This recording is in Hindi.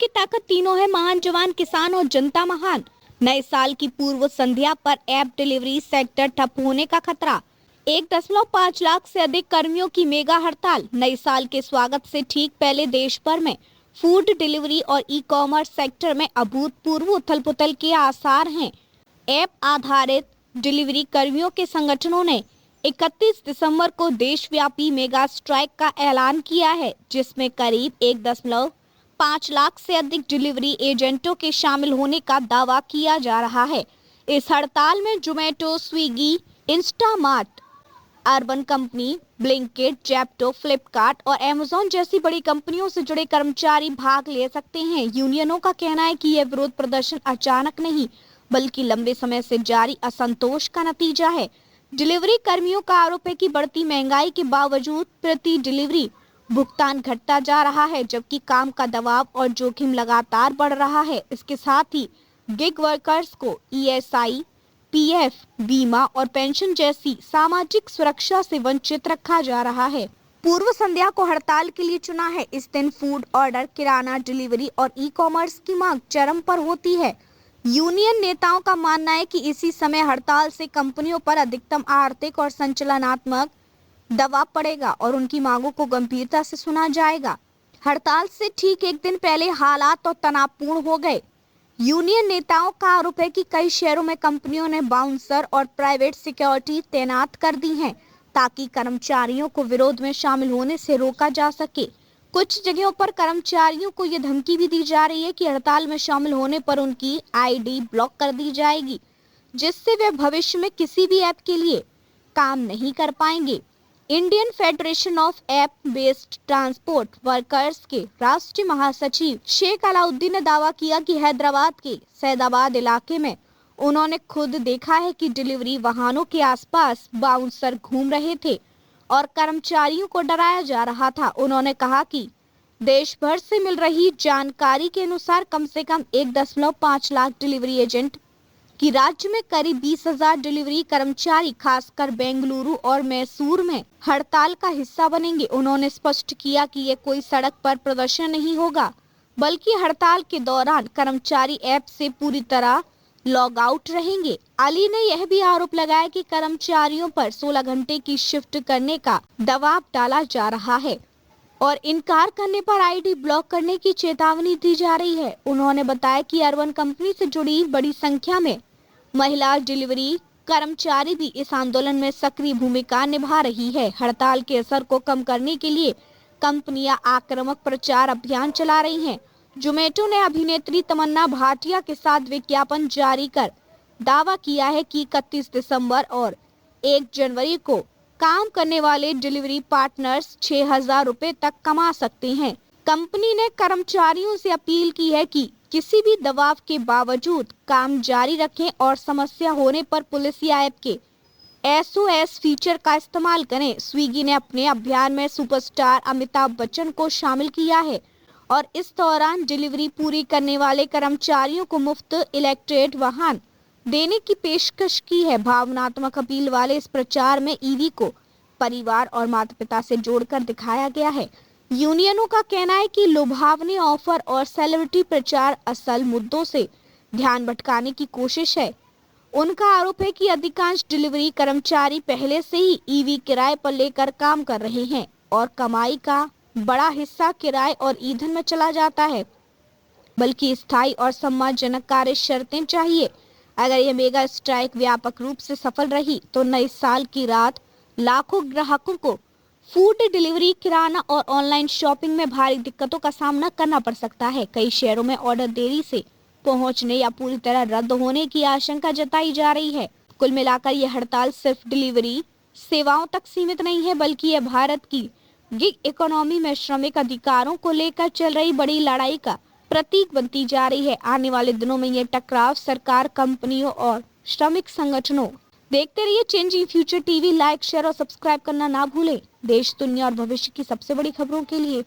की ताकत तीनों है, महान जवान, किसान और जनता महान। नए साल की पूर्व संध्या पर ऐप डिलीवरी सेक्टर ठप होने का खतरा। 1.5 लाख से अधिक कर्मियों की मेगा हड़ताल। नए साल के स्वागत से ठीक पहले देश भर में फूड डिलीवरी और ई कॉमर्स सेक्टर में अभूतपूर्व उथल-पुथल के आसार हैं। ऐप आधारित डिलीवरी कर्मियों के संगठनों ने 31 दिसंबर को देशव्यापी मेगा स्ट्राइक का ऐलान किया है, जिसमें करीब 1.5 लाख से अधिक डिलीवरी एजेंटों के शामिल होने का दावा किया जा रहा है। इस हड़ताल में Zomato, Swiggy, Instamart, urban company, Blinkit, Zepto, Flipkart और अमेज़न जैसी बड़ी कंपनियों से जुड़े कर्मचारी भाग ले सकते हैं। यूनियनों का कहना है कि यह विरोध प्रदर्शन अचानक नहीं, बल्कि लंबे समय से जारी असंतोष का नतीजा है। डिलीवरी कर्मियों का आरोप है कि बढ़ती महंगाई के बावजूद प्रति डिलीवरी भुगतान घटता जा रहा है, जबकि काम का दबाव और जोखिम लगातार बढ़ रहा है। इसके साथ ही गिग वर्कर्स को ईएसआई, पीएफ, बीमा और पेंशन जैसी सामाजिक सुरक्षा से वंचित रखा जा रहा है। पूर्व संध्या को हड़ताल के लिए चुना है। इस दिन फूड ऑर्डर, किराना डिलीवरी और ई कॉमर्स की मांग चरम पर होती है। यूनियन नेताओं का मानना है कि इसी समय हड़ताल से कंपनियों पर अधिकतम आर्थिक और संचालनात्मक दबाव पड़ेगा और उनकी मांगों को गंभीरता से सुना जाएगा। हड़ताल से ठीक एक दिन पहले हालात और तनावपूर्ण हो गए। यूनियन नेताओं का आरोप है कि कई शहरों में कंपनियों ने बाउंसर और प्राइवेट सिक्योरिटी तैनात कर दी हैं, ताकि कर्मचारियों को विरोध में शामिल होने से रोका जा सके। कुछ जगहों पर कर्मचारियों को ये धमकी भी दी जा रही है कि हड़ताल में शामिल होने पर उनकी आईडी ब्लॉक कर दी जाएगी, जिससे वे भविष्य में किसी भी ऐप के लिए काम नहीं कर पाएंगे। Indian federation of app based transport workers के राष्ट्रीय महासचिव शेख अलाउद्दीन ने दावा किया कि हैदराबाद के सैदाबाद इलाके में उन्होंने खुद देखा है कि डिलीवरी वाहनों के आसपास बाउंसर घूम रहे थे और कर्मचारियों को डराया जा रहा था। उन्होंने कहा कि देश भर से मिल रही जानकारी के अनुसार कम से कम 1.5 लाख डिलीवरी एजेंट कि राज्य में करीब 20,000 डिलीवरी कर्मचारी खासकर बेंगलुरु और मैसूर में हड़ताल का हिस्सा बनेंगे। उन्होंने स्पष्ट किया कि ये कोई सड़क पर प्रदर्शन नहीं होगा, बल्कि हड़ताल के दौरान कर्मचारी ऐप से पूरी तरह लॉग आउट रहेंगे। अली ने यह भी आरोप लगाया कि कर्मचारियों पर 16 घंटे की शिफ्ट करने का दबाव डाला जा रहा है और इनकार करने पर आईडी ब्लॉक करने की चेतावनी दी जा रही है। उन्होंने बताया कि अर्बन कंपनी से जुड़ी बड़ी संख्या में महिला डिलीवरी कर्मचारी भी इस आंदोलन में सक्रिय भूमिका निभा रही है। हड़ताल के असर को कम करने के लिए कंपनियां आक्रामक प्रचार अभियान चला रही हैं। जोमेटो ने अभिनेत्री तमन्ना भाटिया के साथ विज्ञापन जारी कर दावा किया है कि 31 दिसंबर और 1 जनवरी को काम करने वाले डिलीवरी पार्टनर्स 6,000 रुपए तक कमा सकते हैं। कंपनी ने कर्मचारियों से अपील की है कि किसी भी दबाव के बावजूद काम जारी रखें और समस्या होने पर पुलिस या ऐप के SOS फीचर का इस्तेमाल करें। स्विगी ने अपने अभियान में सुपरस्टार अमिताभ बच्चन को शामिल किया है और इस दौरान डिलीवरी पूरी करने वाले कर्मचारियों को मुफ्त इलेक्ट्रिक वाहन देने की पेशकश की है। भावनात्मक अपील वाले इस प्रचार में ईवी को परिवार और माता पिता से जोड़कर दिखाया गया है। यूनियनों का कहना है कि लुभावनी ऑफर और सेलिब्रिटी प्रचार असल मुद्दों से ध्यान भटकाने की कोशिश है। उनका आरोप है कि अधिकांश डिलीवरी कर्मचारी पहले से ही ईवी किराए पर लेकर काम कर रहे हैं और कमाई का बड़ा हिस्सा किराए और ईंधन में चला जाता है, बल्कि स्थायी और सम्मानजनक कार्य शर्तें चाहिए। अगर यह मेगा स्ट्राइक व्यापक रूप से सफल रही तो नए साल की रात लाखों ग्राहकों को फूड डिलीवरी, किराना और ऑनलाइन शॉपिंग में भारी दिक्कतों का सामना करना पड़ सकता है। कई शहरों में ऑर्डर देरी से पहुंचने या पूरी तरह रद्द होने की आशंका जताई जा रही है। कुल मिलाकर यह हड़ताल सिर्फ डिलीवरी सेवाओं तक सीमित नहीं है, बल्कि यह भारत की गिग इकोनॉमी में श्रमिक अधिकारों को लेकर चल रही बड़ी लड़ाई का प्रतीक बनती जा रही है। आने वाले दिनों में यह टकराव सरकार, कंपनियों और श्रमिक संगठनों। देखते रहिए changing future TV. Like, share और सब्सक्राइब करना ना भूलें। देश, दुनिया और भविष्य की सबसे बड़ी खबरों के लिए।